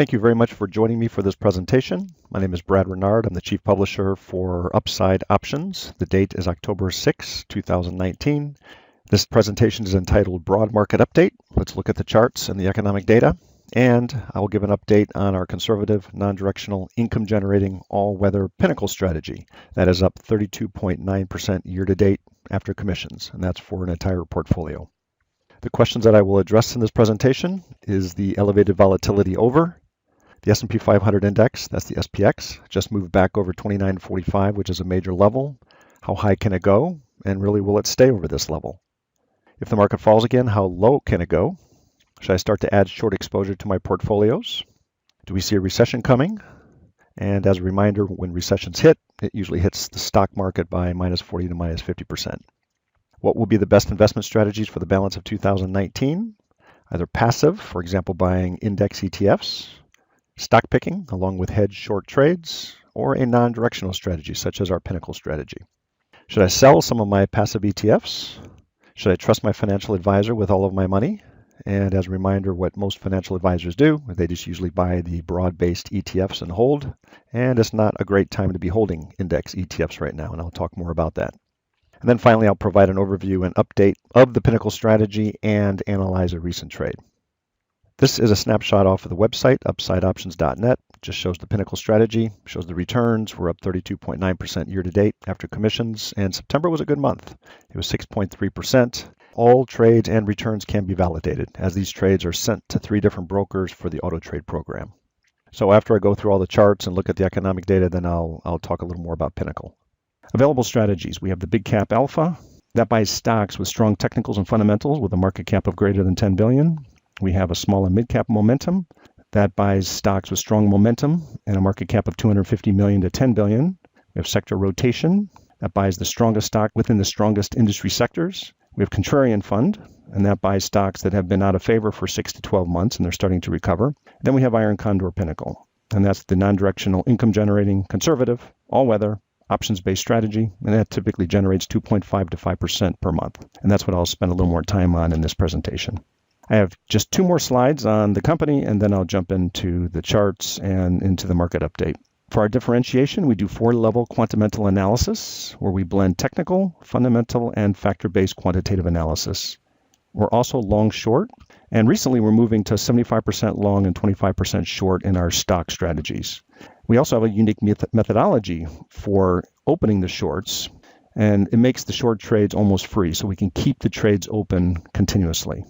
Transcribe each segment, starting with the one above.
Thank you very much for joining me for this presentation. My name is Brad Renard. I'm the Chief Publisher for Upside Options. The date is October 6, 2019. This presentation is entitled Broad Market Update. Let's look at the charts and the economic data. And I will give an update on our conservative, non-directional, income-generating, all-weather Pinnacle strategy. That is up 32.9% year-to-date after commissions, and that's for an entire portfolio. The questions that I will address in this presentation is the elevated volatility over. The S&P 500 index, that's the SPX, just moved back over 2945, which is a major level. How high can it go? And really, will it stay over this level? If the market falls again, how low can it go? Should I start to add short exposure to my portfolios? Do we see a recession coming? And as a reminder, when recessions hit, it usually hits the stock market by minus 40 to minus 50%. What will be the best investment strategies for the balance of 2019? Either passive, for example, buying index ETFs, stock picking along with hedge short trades, or a non-directional strategy such as our Pinnacle strategy. Should I sell some of my passive ETFs? Should I trust my financial advisor with all of my money? And as a reminder, what most financial advisors do, they just usually buy the broad-based ETFs and hold. And it's not a great time to be holding index ETFs right now, and I'll talk more about that. And then finally, I'll provide an overview and update of the Pinnacle strategy and analyze a recent trade. This is a snapshot off of the website, upsideoptions.net. Just shows the Pinnacle strategy, shows the returns. We're up 32.9% year-to-date after commissions, and September was a good month. It was 6.3%. All trades and returns can be validated, as these trades are sent to 3 different brokers for the auto trade program. So after I go through all the charts and look at the economic data, then I'll talk a little more about Pinnacle. Available strategies. We have the Big Cap Alpha. That buys stocks with strong technicals and fundamentals with a market cap of greater than 10 billion. We have a small and mid-cap Momentum. That buys stocks with strong momentum and a market cap of 250 million to 10 billion. We have Sector Rotation. That buys the strongest stock within the strongest industry sectors. We have Contrarian Fund, and that buys stocks that have been out of favor for 6 to 12 months, and they're starting to recover. Then we have Iron Condor Pinnacle, and that's the non-directional, income-generating, conservative, all-weather, options-based strategy, and that typically generates 2.5 to 5% per month. And that's what I'll spend a little more time on in this presentation. I have just 2 more slides on the company, and then I'll jump into the charts and into the market update. For our differentiation, we do 4-level quantamental analysis, where we blend technical, fundamental, and factor-based quantitative analysis. We're also long-short, and recently we're moving to 75% long and 25% short in our stock strategies. We also have a unique methodology for opening the shorts, and it makes the short trades almost free, so we can keep the trades open continuously.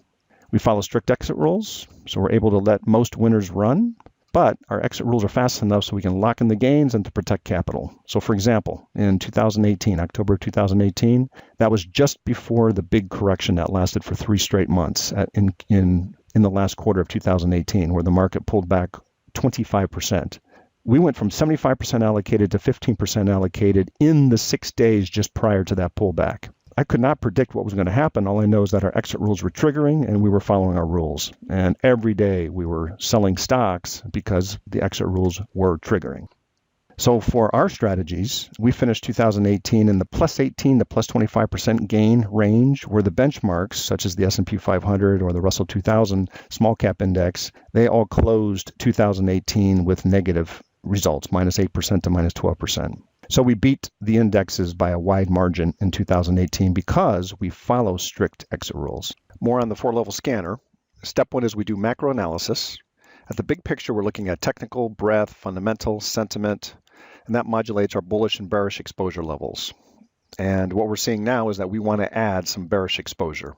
We follow strict exit rules, so we're able to let most winners run, but our exit rules are fast enough so we can lock in the gains and to protect capital. So for example, in 2018, October 2018, that was just before the big correction that lasted for 3 straight months in the last quarter of 2018, where the market pulled back 25%. We went from 75% allocated to 15% allocated in the 6 days just prior to that pullback. I could not predict what was going to happen. All I know is that our exit rules were triggering and we were following our rules. And every day we were selling stocks because the exit rules were triggering. So for our strategies, we finished 2018 in the plus 18 to plus 25% gain range, where the benchmarks, such as the S&P 500 or the Russell 2000 small cap index, they all closed 2018 with negative results, minus 8% to minus 12%. So we beat the indexes by a wide margin in 2018 because we follow strict exit rules. More on the 4-level scanner. Step 1 is we do macro analysis. At the big picture, we're looking at technical, breadth, fundamental, sentiment, and that modulates our bullish and bearish exposure levels. And what we're seeing now is that we want to add some bearish exposure.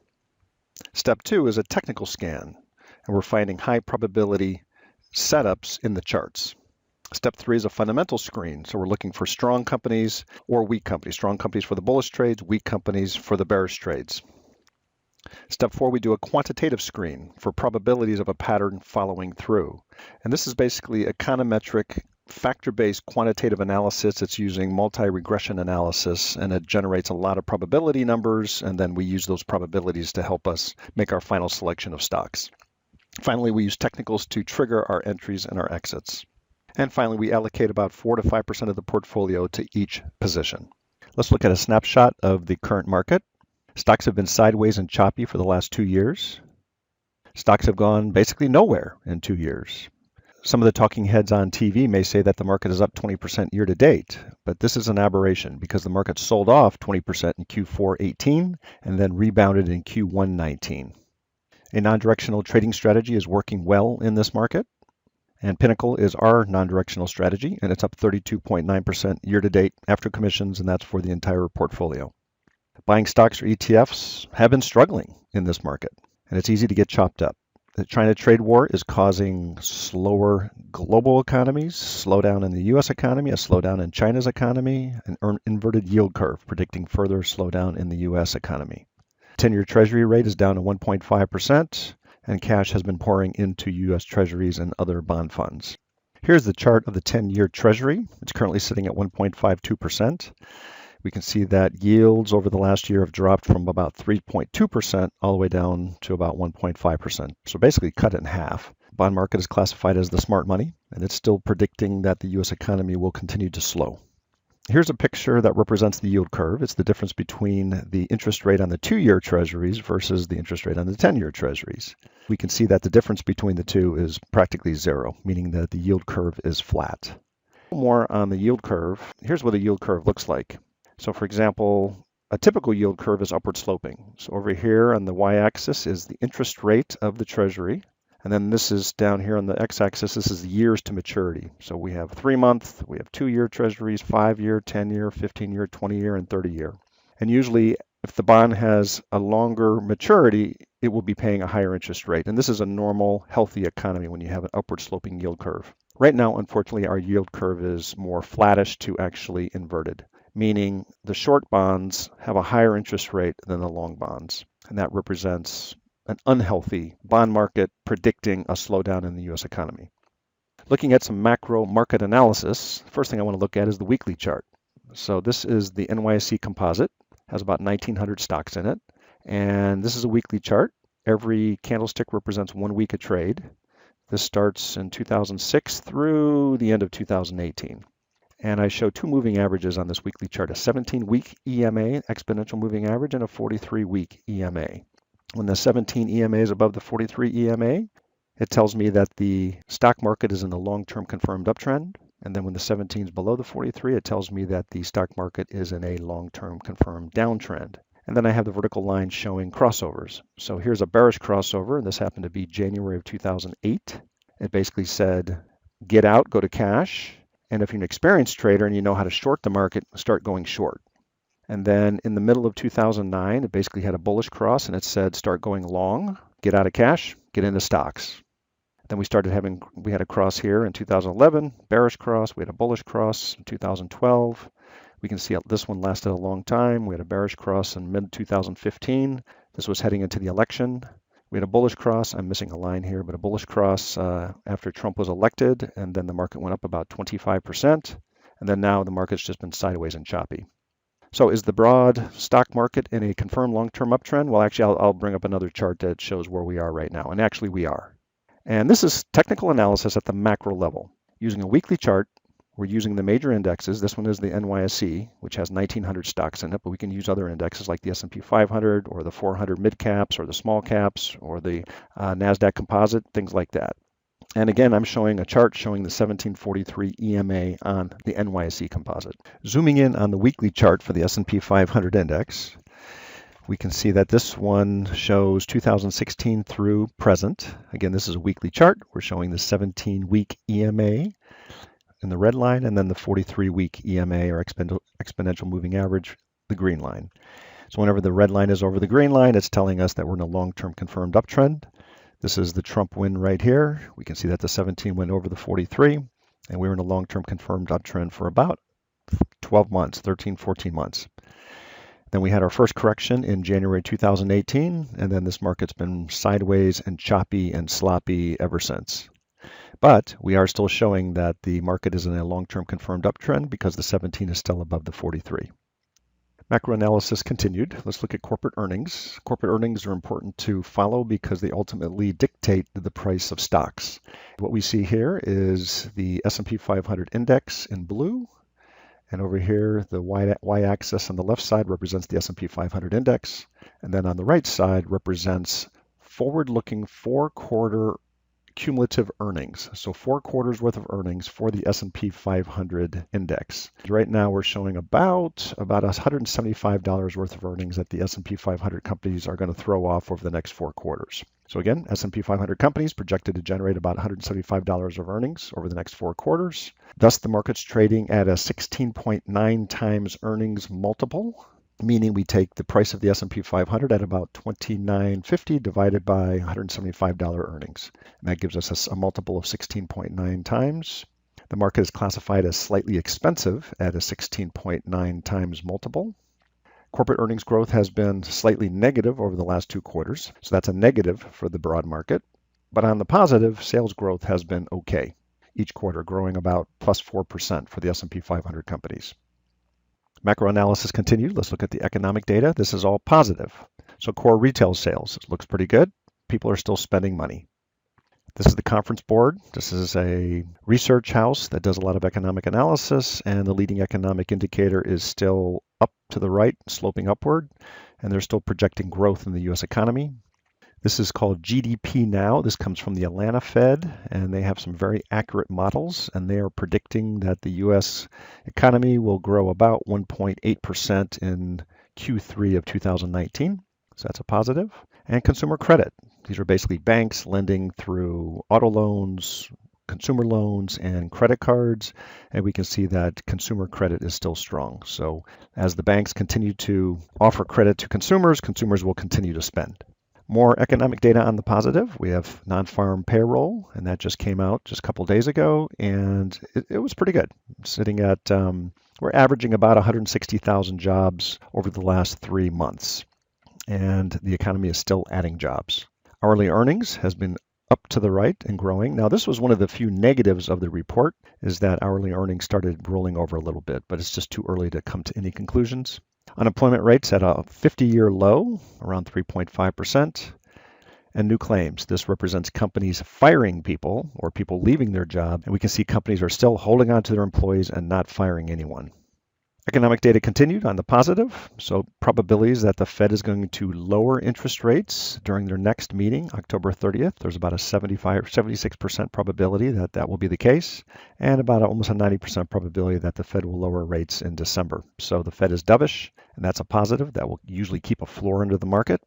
Step 2 is a technical scan, and we're finding high probability setups in the charts. Step 3 is a fundamental screen. So we're looking for strong companies or weak companies. Strong companies for the bullish trades, weak companies for the bearish trades. Step 4, we do a quantitative screen for probabilities of a pattern following through. And this is basically econometric, factor-based quantitative analysis. It's using multi-regression analysis, and it generates a lot of probability numbers, and then we use those probabilities to help us make our final selection of stocks. Finally, we use technicals to trigger our entries and our exits. And finally, we allocate about 4 to 5% of the portfolio to each position. Let's look at a snapshot of the current market. Stocks have been sideways and choppy for the last 2 years. Stocks have gone basically nowhere in 2 years. Some of the talking heads on TV may say that the market is up 20% year to date, but this is an aberration because the market sold off 20% in Q4 18 and then rebounded in Q1 19. A non-directional trading strategy is working well in this market, and Pinnacle is our non-directional strategy, and it's up 32.9% year to date after commissions, and that's for the entire portfolio. Buying stocks or ETFs have been struggling in this market, and it's easy to get chopped up. The China trade war is causing slower global economies, slowdown in the U.S. economy, a slowdown in China's economy, an inverted yield curve predicting further slowdown in the U.S. economy. 10-year Treasury rate is down to 1.5%, and cash has been pouring into U.S. Treasuries and other bond funds. Here's the chart of the 10-year Treasury. It's currently sitting at 1.52%. We can see that yields over the last year have dropped from about 3.2% all the way down to about 1.5%. So basically cut it in half. Bond market is classified as the smart money, and it's still predicting that the U.S. economy will continue to slow. Here's a picture that represents the yield curve. It's the difference between the interest rate on the 2-year Treasuries versus the interest rate on the 10-year Treasuries. We can see that the difference between the two is practically zero, meaning that the yield curve is flat. More on the yield curve. Here's what a yield curve looks like. So for example, a typical yield curve is upward sloping. So over here on the y-axis is the interest rate of the Treasury. And then this is down here on the x-axis, this is years to maturity. So we have 3-month, we have 2-year Treasuries, 5-year, 10-year, 15-year, 20-year, and 30-year. And usually if the bond has a longer maturity, it will be paying a higher interest rate. And this is a normal, healthy economy when you have an upward sloping yield curve. Right now, unfortunately, our yield curve is more flattish to actually inverted, meaning the short bonds have a higher interest rate than the long bonds. And that represents an unhealthy bond market predicting a slowdown in the U.S. economy. Looking at some macro market analysis, first thing I want to look at is the weekly chart. So this is the NYSE composite, has about 1,900 stocks in it. And this is a weekly chart. Every candlestick represents 1 week of trade. This starts in 2006 through the end of 2018. And I show 2 moving averages on this weekly chart, a 17-week EMA, exponential moving average, and a 43-week EMA. When the 17 EMA is above the 43 EMA, it tells me that the stock market is in a long-term confirmed uptrend. And then when the 17 is below the 43, it tells me that the stock market is in a long-term confirmed downtrend. And then I have the vertical line showing crossovers. So here's a bearish crossover, and this happened to be January of 2008. It basically said, get out, go to cash. And if you're an experienced trader and you know how to short the market, start going short. And then in the middle of 2009, it basically had a bullish cross and it said, start going long, get out of cash, get into stocks. Then we had a cross here in 2011, bearish cross. We had a bullish cross in 2012. We can see this one lasted a long time. We had a bearish cross in mid-2015. This was heading into the election. We had a bullish cross. I'm missing a line here, but a bullish cross after Trump was elected, and then the market went up about 25%. And then now the market's just been sideways and choppy. So is the broad stock market in a confirmed long-term uptrend? Well, actually, I'll bring up another chart that shows where we are right now. And actually, we are. And this is technical analysis at the macro level. Using a weekly chart, we're using the major indexes. This one is the NYSE, which has 1,900 stocks in it, but we can use other indexes like the S&P 500 or the 400 mid caps or the small caps or the NASDAQ composite, things like that. And again, I'm showing a chart showing the 1743 EMA on the NYSE composite. Zooming in on the weekly chart for the S&P 500 index, we can see that this one shows 2016 through present. Again, this is a weekly chart. We're showing the 17-week EMA in the red line, and then the 43-week EMA or exponential moving average, the green line. So whenever the red line is over the green line, it's telling us that we're in a long-term confirmed uptrend. This is the Trump win right here. We can see that the 17 went over the 43, and we were in a long-term confirmed uptrend for about 12 months, 13, 14 months. Then we had our first correction in January 2018, and then this market's been sideways and choppy and sloppy ever since. But we are still showing that the market is in a long-term confirmed uptrend because the 17 is still above the 43. Macro analysis continued. Let's look at corporate earnings. Corporate earnings are important to follow because they ultimately dictate the price of stocks. What we see here is the S&P 500 index in blue. And over here, the y-axis on the left side represents the S&P 500 index. And then on the right side represents forward-looking 4-quarter cumulative earnings. So 4 quarters worth of earnings for the S&P 500 index. Right now we're showing about $175 worth of earnings that the S&P 500 companies are going to throw off over the next 4 quarters. So again, S&P 500 companies projected to generate about $175 of earnings over the next 4 quarters. Thus, the market's trading at a 16.9 times earnings multiple, meaning we take the price of the S&P 500 at about $29.50 divided by $175 earnings. And that gives us a multiple of 16.9 times. The market is classified as slightly expensive at a 16.9 times multiple. Corporate earnings growth has been slightly negative over the last 2 quarters, so that's a negative for the broad market. But on the positive, sales growth has been okay, each quarter growing about plus 4% for the S&P 500 companies. Macro analysis continued. Let's look at the economic data. This is all positive. So core retail sales looks pretty good. People are still spending money. This is the Conference Board. This is a research house that does a lot of economic analysis, and the leading economic indicator is still up to the right, sloping upward, and they're still projecting growth in the U.S. economy. This is called GDP Now. This comes from the Atlanta Fed, and they have some very accurate models, and they are predicting that the U.S. economy will grow about 1.8% in Q3 of 2019. So that's a positive. And consumer credit. These are basically banks lending through auto loans, consumer loans, and credit cards. And we can see that consumer credit is still strong. So as the banks continue to offer credit to consumers, consumers will continue to spend. More economic data on the positive. We have non-farm payroll, and that just came out just a couple days ago, and it was pretty good. Sitting at, we're averaging about 160,000 jobs over the last 3 months, and the economy is still adding jobs. Hourly earnings has been up to the right and growing. Now, this was one of the few negatives of the report, is that hourly earnings started rolling over a little bit, but it's just too early to come to any conclusions. Unemployment rates at a 50-year low, around 3.5%. And new claims. This represents companies firing people or people leaving their job. And we can see companies are still holding on to their employees and not firing anyone. Economic data continued on the positive. So probabilities that the Fed is going to lower interest rates during their next meeting, October 30th. There's about a 76% probability that that will be the case, and about almost a 90% probability that the Fed will lower rates in December. So the Fed is dovish, and that's a positive. That will usually keep a floor under the market.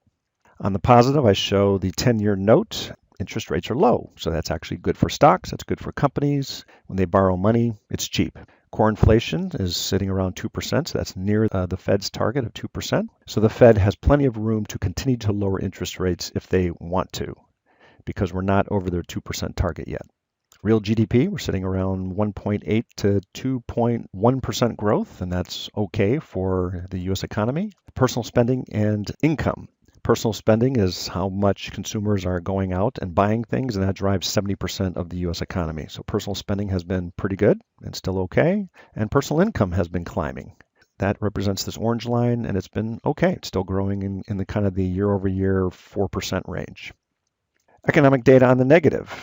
On the positive, I show the 10-year note. Interest rates are low, so that's actually good for stocks. That's good for companies. When they borrow money, it's cheap. Core inflation is sitting around 2%, so that's near the Fed's target of 2%. So the Fed has plenty of room to continue to lower interest rates if they want to, because we're not over their 2% target yet. Real GDP, we're sitting around 1.8 to 2.1% growth, and that's okay for the U.S. economy. Personal spending and income. Personal spending is how much consumers are going out and buying things, and that drives 70% of the U.S. economy. So personal spending has been pretty good and still okay, and personal income has been climbing. That represents this orange line, and it's been okay. It's still growing in the kind of the year-over-year 4% range. Economic data on the negative.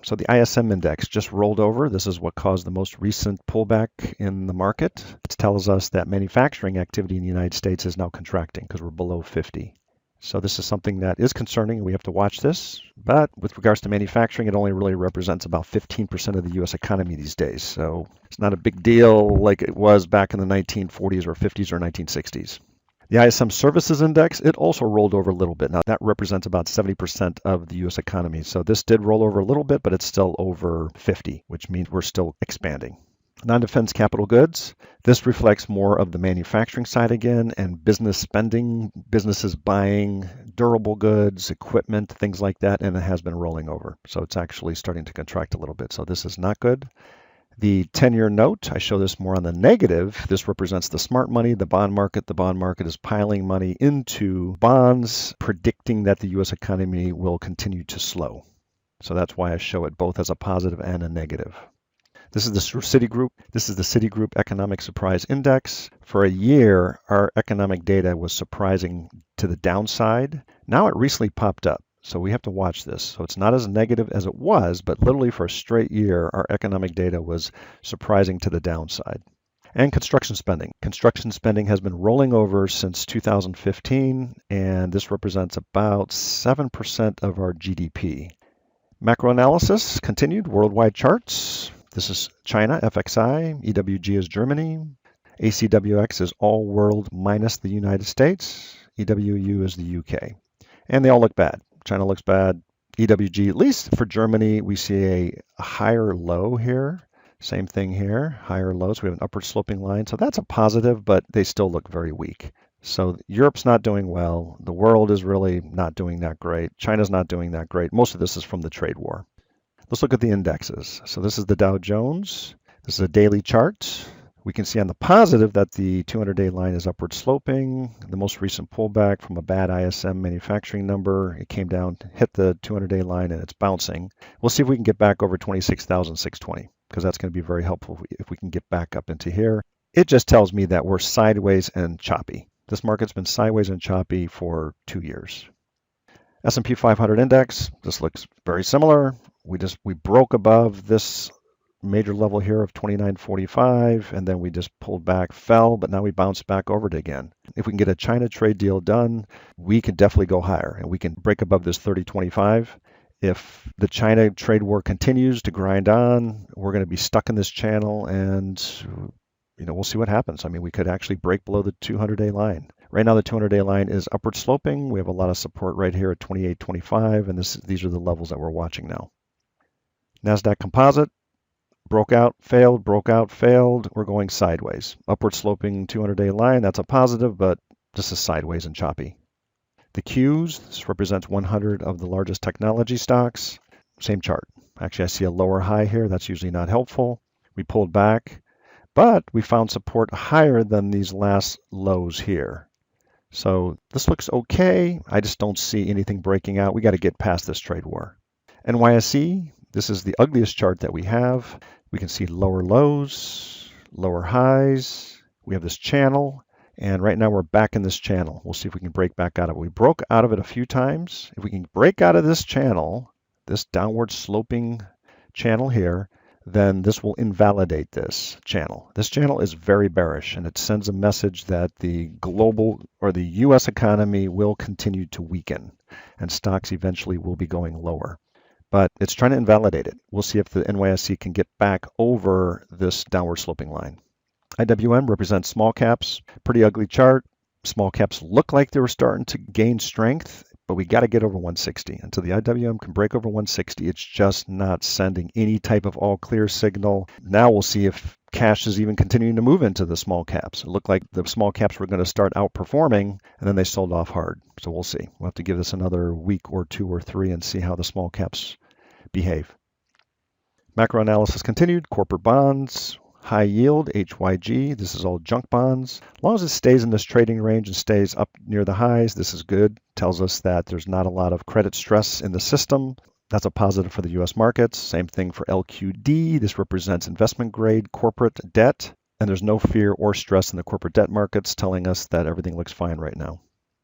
So the ISM index just rolled over. This is what caused the most recent pullback in the market. It tells us that manufacturing activity in the United States is now contracting because we're below 50. So this is something that is concerning, and we have to watch this. But with regards to manufacturing, it only really represents about 15% of the U.S. economy these days. So it's not a big deal like it was back in the 1940s or 50s or 1960s. The ISM Services Index, it also rolled over a little bit. Now that represents about 70% of the U.S. economy. So this did roll over a little bit, but it's still over 50, which means we're still expanding. Non-defense capital goods. This reflects more of the manufacturing side again and business spending, businesses buying durable goods, equipment, things like that, and it has been rolling over. So it's actually starting to contract a little bit. So this is not good. The 10-year note, I show this more on the negative. This represents the smart money, the bond market. The bond market is piling money into bonds, predicting that the U.S. economy will continue to slow. So that's why I show it both as a positive and a negative. This is the Citigroup. This is the Citigroup Economic Surprise Index. For a year, our economic data was surprising to the downside. Now it recently popped up, so we have to watch this. So it's not as negative as it was, but literally for a straight year, our economic data was surprising to the downside. And construction spending. Construction spending has been rolling over since 2015, and this represents about 7% of our GDP. Macro analysis continued, worldwide charts. This is China, FXI, EWG is Germany, ACWX is all world minus the United States, EWU is the UK. And they all look bad. China looks bad. EWG, at least for Germany, we see a higher low here. Same thing here, higher lows. We have an upward sloping line. So that's a positive, but they still look very weak. So Europe's not doing well. The world is really not doing that great. China's not doing that great. Most of this is from the trade war. Let's look at the indexes. So this is the Dow Jones. This is a daily chart. We can see on the positive that the 200-day line is upward sloping. The most recent pullback from a bad ISM manufacturing number, it came down, hit the 200-day line, and it's bouncing. We'll see if we can get back over 26,620, because that's going to be very helpful if we can get back up into here. It just tells me that we're sideways and choppy. This market's been sideways and choppy for 2 years. S&P 500 index, this looks very similar. We broke above this major level here of 29.45, and then we just pulled back, fell, but now we bounced back over it again. If we can get a China trade deal done, we can definitely go higher, and we can break above this 30.25. If the China trade war continues to grind on, we're going to be stuck in this channel, and we'll see what happens. I mean, we could actually break below the 200-day line. Right now, the 200-day line is upward sloping. We have a lot of support right here at 28.25, and these are the levels that we're watching now. NASDAQ Composite. Broke out, failed, broke out, failed. We're going sideways. Upward sloping 200-day line, that's a positive, but this is sideways and choppy. The Qs, this represents 100 of the largest technology stocks. Same chart. Actually, I see a lower high here. That's usually not helpful. We pulled back, but we found support higher than these last lows here. So this looks okay. I just don't see anything breaking out. We got to get past this trade war. NYSE, this is the ugliest chart that we have. We can see lower lows, lower highs. We have this channel, and right now we're back in this channel. We'll see if we can break back out of it. We broke out of it a few times. If we can break out of this channel, this downward sloping channel here, then this will invalidate this channel. This channel is very bearish, and it sends a message that the global or the US economy will continue to weaken, and stocks eventually will be going lower. But it's trying to invalidate it. We'll see if the NYSE can get back over this downward sloping line. IWM represents small caps, pretty ugly chart. Small caps look like they were starting to gain strength, but we got to get over 160. Until the IWM can break over 160, it's just not sending any type of all clear signal. Now we'll see if cash is even continuing to move into the small caps. It looked like the small caps were going to start outperforming, and then they sold off hard. So we'll see. We'll have to give this another week or 2 or 3 and see how the small caps behave. Macro analysis continued. Corporate bonds, high yield, HYG. This is all junk bonds. As long as it stays in this trading range and stays up near the highs, this is good. Tells us that there's not a lot of credit stress in the system. That's a positive for the U.S. markets. Same thing for LQD. This represents investment grade corporate debt, and there's no fear or stress in the corporate debt markets, telling us that everything looks fine right now.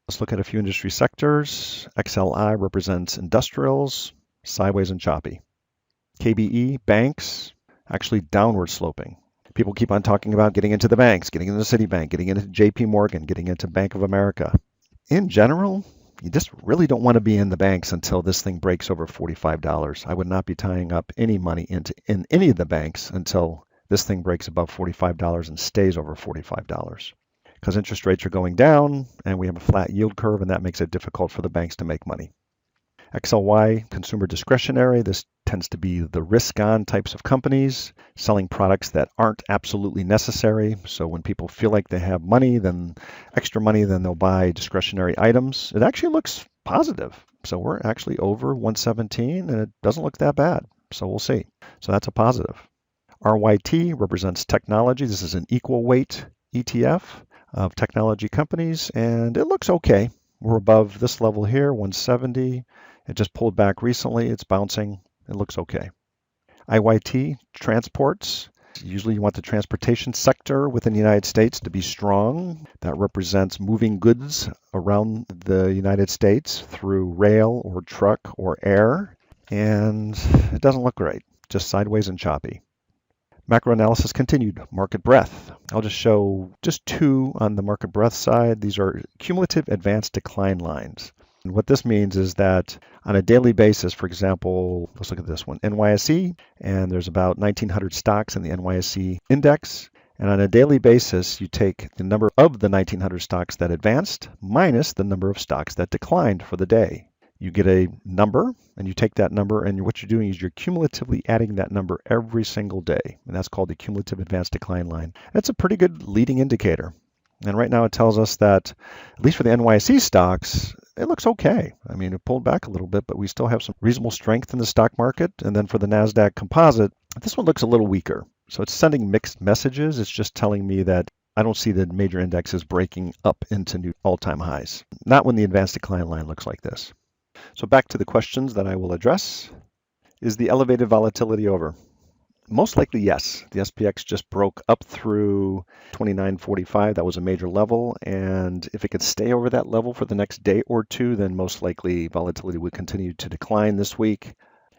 Let's look at a few industry sectors. XLI represents industrials, sideways and choppy. KBE, banks, actually downward sloping. People keep on talking about getting into the banks, getting into Citibank, getting into JP Morgan, getting into Bank of America. In general, you just really don't want to be in the banks until this thing breaks over $45. I would not be tying up any money in any of the banks until this thing breaks above $45 and stays over $45. Because interest rates are going down and we have a flat yield curve, and that makes it difficult for the banks to make money. XLY, consumer discretionary. This tends to be the risk-on types of companies selling products that aren't absolutely necessary. So when people feel like they have money, then extra money, then they'll buy discretionary items. It actually looks positive. So we're actually over 117, and it doesn't look that bad. So we'll see. So that's a positive. RYT represents technology. This is an equal weight ETF of technology companies, and it looks okay. We're above this level here, 170. It just pulled back recently. It's bouncing. It looks okay. IYT, transports. Usually you want the transportation sector within the United States to be strong. That represents moving goods around the United States through rail or truck or air. And it doesn't look great, just sideways and choppy. Macro analysis continued. Market breadth. I'll just show just 2 on the market breadth side. These are cumulative advanced decline lines. And what this means is that on a daily basis, for example, let's look at this one, NYSE, and there's about 1,900 stocks in the NYSE index. And on a daily basis, you take the number of the 1,900 stocks that advanced minus the number of stocks that declined for the day. You get a number, and you take that number, and what you're doing is you're cumulatively adding that number every single day. And that's called the cumulative advanced decline line. That's a pretty good leading indicator. And right now it tells us that, at least for the NYSE stocks, it looks okay. I mean, it pulled back a little bit, but we still have some reasonable strength in the stock market. And then for the NASDAQ composite, this one looks a little weaker. So it's sending mixed messages. It's just telling me that I don't see the major indexes breaking up into new all-time highs. Not when the advanced decline line looks like this. So back to the questions that I will address. Is the elevated volatility over? Most likely, yes. The SPX just broke up through 29.45. That was a major level. And if it could stay over that level for the next day or two, then most likely volatility would continue to decline this week.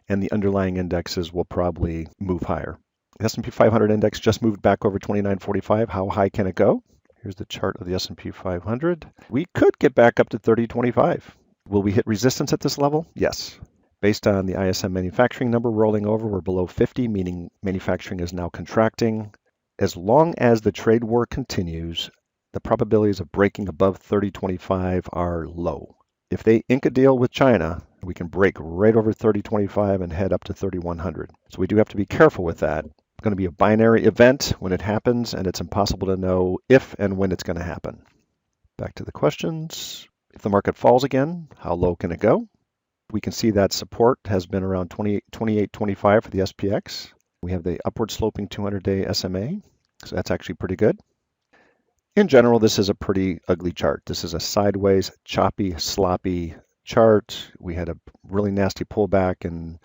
And the underlying indexes will probably move higher. The S&P 500 index just moved back over 29.45. How high can it go? Here's the chart of the S&P 500. We could get back up to 30.25. Will we hit resistance at this level? Yes. Based on the ISM manufacturing number rolling over, we're below 50, meaning manufacturing is now contracting. As long as the trade war continues, the probabilities of breaking above 30.25 are low. If they ink a deal with China, we can break right over 30.25 and head up to 3100. So we do have to be careful with that. It's going to be a binary event when it happens, and it's impossible to know if and when it's going to happen. Back to the questions. If the market falls again, how low can it go? We can see that support has been around 28.25 for the SPX. We have the upward sloping 200-day SMA, so that's actually pretty good. In general, this is a pretty ugly chart. This is a sideways, choppy, sloppy chart. We had a really nasty pullback in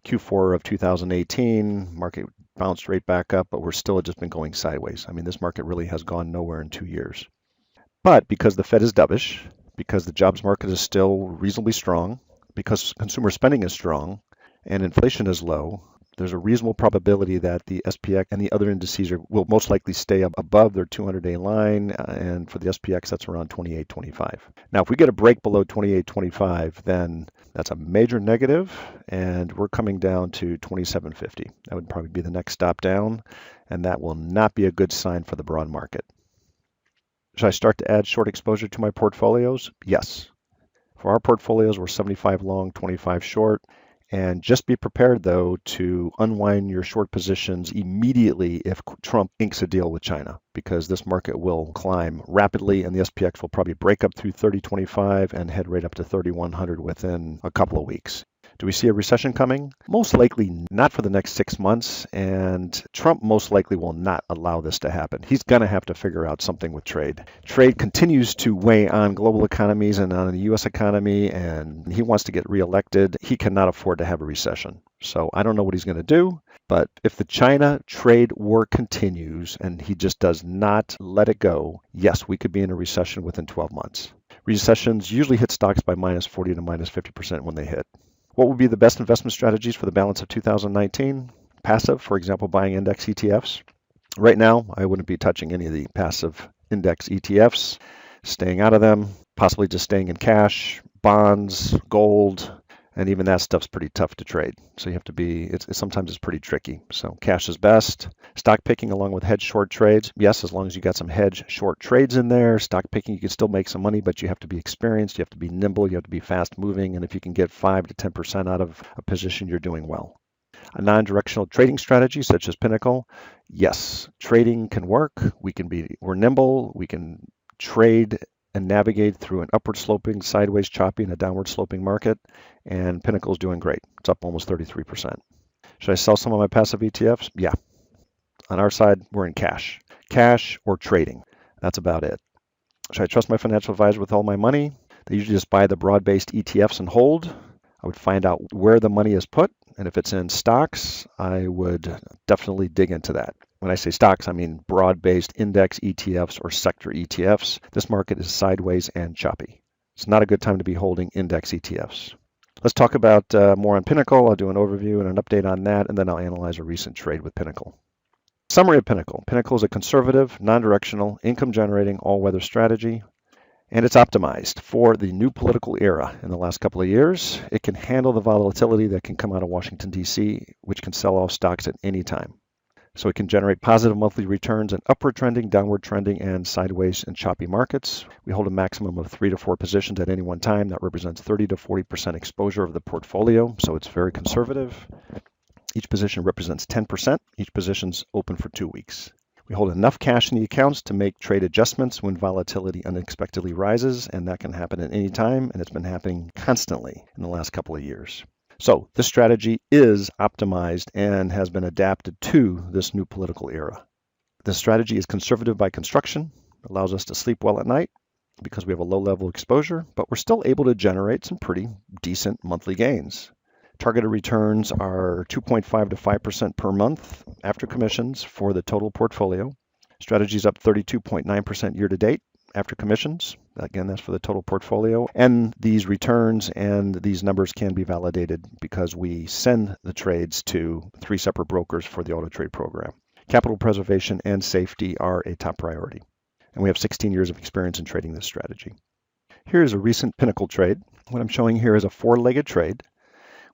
Q4 of 2018. Market bounced right back up, but we're still just been going sideways. I mean, this market really has gone nowhere in 2 years. But because the Fed is dovish, because the jobs market is still reasonably strong, because consumer spending is strong and inflation is low, there's a reasonable probability that the SPX and the other indices will most likely stay above their 200-day line. And for the SPX, that's around 28.25. Now, if we get a break below 28.25, then that's a major negative, and we're coming down to 27.50. That would probably be the next stop down, and that will not be a good sign for the broad market. Should I start to add short exposure to my portfolios? Yes. For our portfolios, we're 75 long, 25 short. And just be prepared, though, to unwind your short positions immediately if Trump inks a deal with China, because this market will climb rapidly and the SPX will probably break up through 30.25 and head right up to 3100 within a couple of weeks. Do we see a recession coming? Most likely not for the next 6 months, and Trump most likely will not allow this to happen. He's going to have to figure out something with trade. Trade continues to weigh on global economies and on the U.S. economy, and he wants to get reelected. He cannot afford to have a recession. So I don't know what he's going to do, but if the China trade war continues and he just does not let it go, yes, we could be in a recession within 12 months. Recessions usually hit stocks by minus 40 to minus 50% when they hit. What would be the best investment strategies for the balance of 2019? Passive, for example, buying index ETFs. Right now, I wouldn't be touching any of the passive index ETFs, staying out of them, possibly just staying in cash, bonds, gold, and even that stuff's pretty tough to trade. So you have to be, sometimes it's pretty tricky. So cash is best. Stock picking along with hedge short trades. Yes, as long as you got some hedge short trades in there. Stock picking, you can still make some money, but you have to be experienced. You have to be nimble. You have to be fast moving. And if you can get 5 to 10% out of a position, you're doing well. A non-directional trading strategy such as Pinnacle. Yes, trading can work. We're nimble. We can trade and navigate through an upward sloping, sideways choppy, and a downward sloping market. And Pinnacle is doing great. It's up almost 33%. Should I sell some of my passive ETFs? Yeah. On our side, we're in cash. Cash or trading. That's about it. Should I trust my financial advisor with all my money? They usually just buy the broad-based ETFs and hold. I would find out where the money is put. And if it's in stocks, I would definitely dig into that. When I say stocks, I mean broad-based index ETFs or sector ETFs. This market is sideways and choppy. It's not a good time to be holding index ETFs. Let's talk about more on Pinnacle. I'll do an overview and an update on that, and then I'll analyze a recent trade with Pinnacle. Summary of Pinnacle. Pinnacle is a conservative, non-directional, income-generating, all-weather strategy. And it's optimized for the new political era in the last couple of years. It can handle the volatility that can come out of Washington, D.C., which can sell off stocks at any time. So it can generate positive monthly returns in upward trending, downward trending, and sideways and choppy markets. We hold a maximum of 3 to 4 positions at any one time. That represents 30 to 40% exposure of the portfolio, so it's very conservative. Each position represents 10%. Each position's open for 2 weeks. We hold enough cash in the accounts to make trade adjustments when volatility unexpectedly rises, and that can happen at any time, and it's been happening constantly in the last couple of years. So this strategy is optimized and has been adapted to this new political era. This strategy is conservative by construction, allows us to sleep well at night because we have a low level exposure, but we're still able to generate some pretty decent monthly gains. Targeted returns are 2.5 to 5% per month after commissions for the total portfolio. Strategy is up 32.9% year to date after commissions. Again, that's for the total portfolio. And these returns and these numbers can be validated because we send the trades to 3 separate brokers for the auto trade program. Capital preservation and safety are a top priority. And we have 16 years of experience in trading this strategy. Here's a recent Pinnacle trade. What I'm showing here is a 4-legged trade.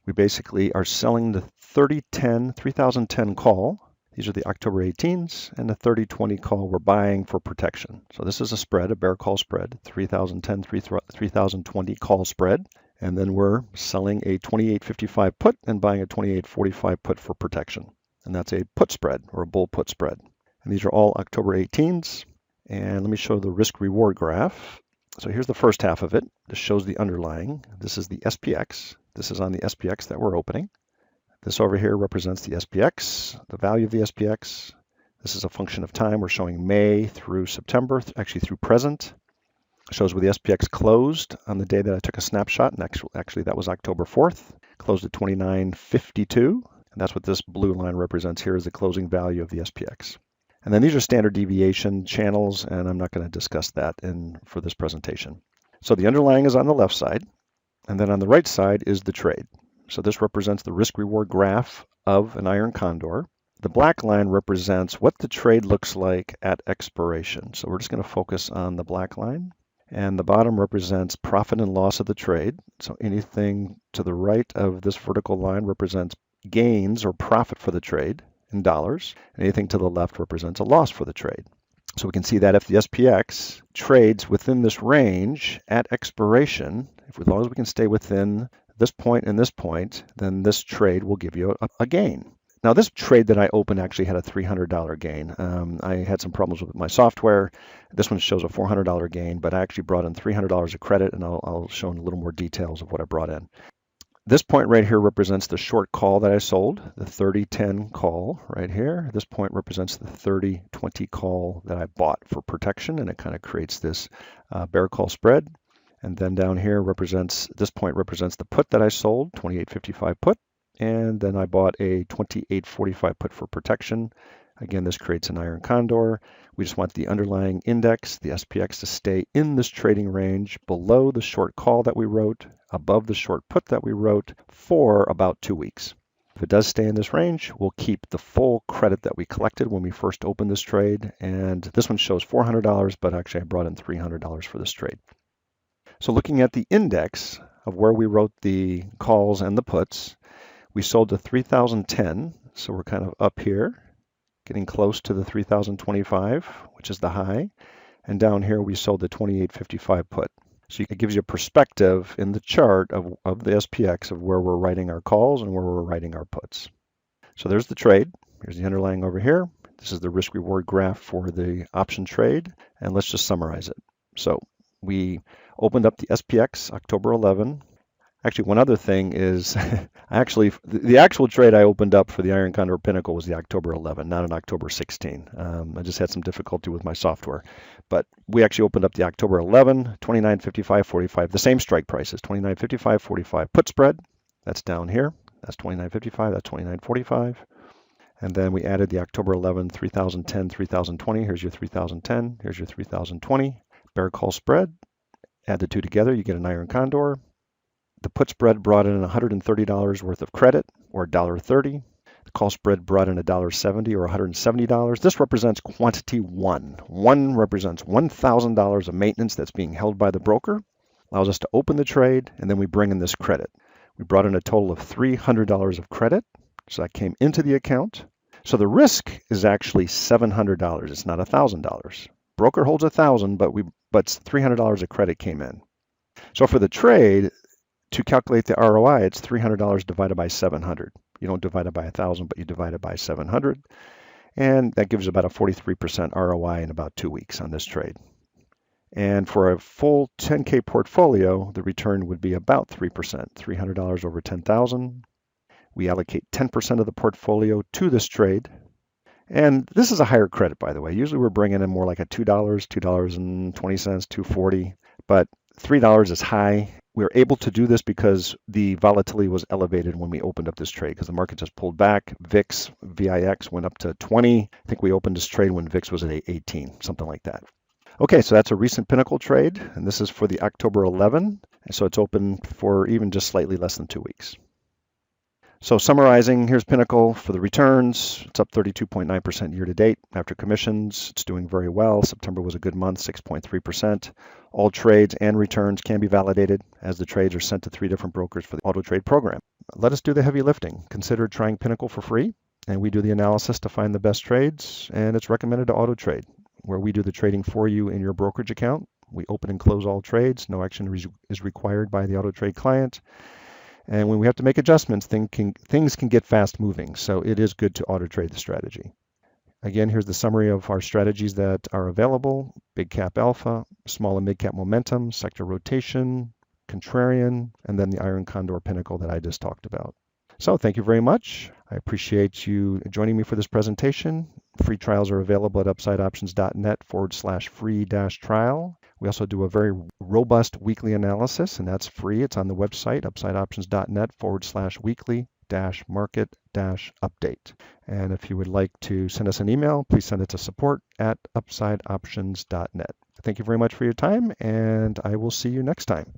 We basically are selling the 3010 call. These are the October 18s, and the 3020 call we're buying for protection. So this is a spread, a bear call spread, 3010, 3020 call spread. And then we're selling a 2855 put and buying a 2845 put for protection. And that's a put spread or a bull put spread. And these are all October 18s. And let me show the risk reward graph. So here's the first half of it. This shows the underlying. This is the SPX. This is on the SPX that we're opening. This over here represents the SPX, the value of the SPX. This is a function of time. We're showing May through September, actually through present. It shows where the SPX closed on the day that I took a snapshot, and actually that was October 4th. Closed at 29.52, and that's what this blue line represents here is the closing value of the SPX. And then these are standard deviation channels, and I'm not going to discuss that for this presentation. So the underlying is on the left side, and then on the right side is the trade. So this represents the risk-reward graph of an iron condor. The black line represents what the trade looks like at expiration. So we're just going to focus on the black line. And the bottom represents profit and loss of the trade. So anything to the right of this vertical line represents gains or profit for the trade in dollars. And anything to the left represents a loss for the trade. So we can see that if the SPX trades within this range at expiration, as long as we can stay within this point and this point, then this trade will give you a gain. Now this trade that I opened actually had a $300 gain. I had some problems with my software. This one shows a $400 gain, but I actually brought in $300 of credit, and I'll show in a little more details of what I brought in. This point right here represents the short call that I sold, the 3010 call right here. This point represents the 3020 call that I bought for protection, and it kind of creates this bear call spread. And then down here this point represents the put that I sold, 2855 put, and then I bought a 2845 put for protection. Again, this creates an iron condor. We just want the underlying index, the SPX, to stay in this trading range below the short call that we wrote, above the short put that we wrote for about 2 weeks. If it does stay in this range, we'll keep the full credit that we collected when we first opened this trade. And this one shows $400, but actually I brought in $300 for this trade. So looking at the index of where we wrote the calls and the puts, we sold the 3010, so we're kind of up here, getting close to the 3025, which is the high. And down here we sold the 2855 put. So it gives you a perspective in the chart of the SPX of where we're writing our calls and where we're writing our puts. So there's the trade. Here's the underlying over here. This is the risk-reward graph for the option trade. And let's just summarize it. So we opened up the SPX October 11. Actually, one other thing is the actual trade I opened up for the Iron Condor Pinnacle was the October 11, not an October 16. I just had some difficulty with my software. But we actually opened up the October 11, 29.55.45, the same strike prices, 29.55.45 put spread. That's down here. That's 29.55, that's 29.45. And then we added the October 11, 3010, 3020. Here's your 3010, here's your 3020. Bear call spread. Add the two together, you get an iron condor. The put spread brought in $130 worth of credit, or $1.30. The Call spread brought in $1.70 or $170. This represents quantity one. One represents $1,000 of maintenance that's being held by the broker, allows us to open the trade, and then we bring in this credit. We brought in a total of $300 of credit, so that came into the account. So the risk is actually $700. It's not $1,000. Broker holds $1,000, but $300 of credit came in. So for the trade, to calculate the ROI, it's $300 divided by 700. You don't divide it by 1,000, but you divide it by 700. And that gives about a 43% ROI in about 2 weeks on this trade. And for a full 10K portfolio, the return would be about 3%, $300 over 10,000. We allocate 10% of the portfolio to this trade. And this is a higher credit, by the way. Usually we're bringing in more like a $2, $2.20, $2.40, but $3 is high. We were able to do this because the volatility was elevated when we opened up this trade because the market just pulled back. VIX went up to 20. I think we opened this trade when VIX was at 18, something like that. Okay, so that's a recent Pinnacle trade, and this is for the October 11, and so it's open for even just slightly less than 2 weeks. So summarizing, here's Pinnacle for the returns. It's up 32.9% year to date. After commissions, it's doing very well. September was a good month, 6.3%. All trades and returns can be validated as the trades are sent to 3 different brokers for the auto trade program. Let us do the heavy lifting. Consider trying Pinnacle for free, and we do the analysis to find the best trades, and it's recommended to auto trade, where we do the trading for you in your brokerage account. We open and close all trades. No action is required by the auto trade client. And when we have to make adjustments, things can get fast moving. So it is good to auto trade the strategy. Again, here's the summary of our strategies that are available: big cap alpha, small and mid cap momentum, sector rotation, contrarian, and then the iron condor Pinnacle that I just talked about. So thank you very much. I appreciate you joining me for this presentation. Free trials are available at upsideoptions.net/free-trial. We also do a very robust weekly analysis, and that's free. It's on the website, upsideoptions.net/weekly-market-update. And if you would like to send us an email, please send it to support@upsideoptions.net. Thank you very much for your time, and I will see you next time.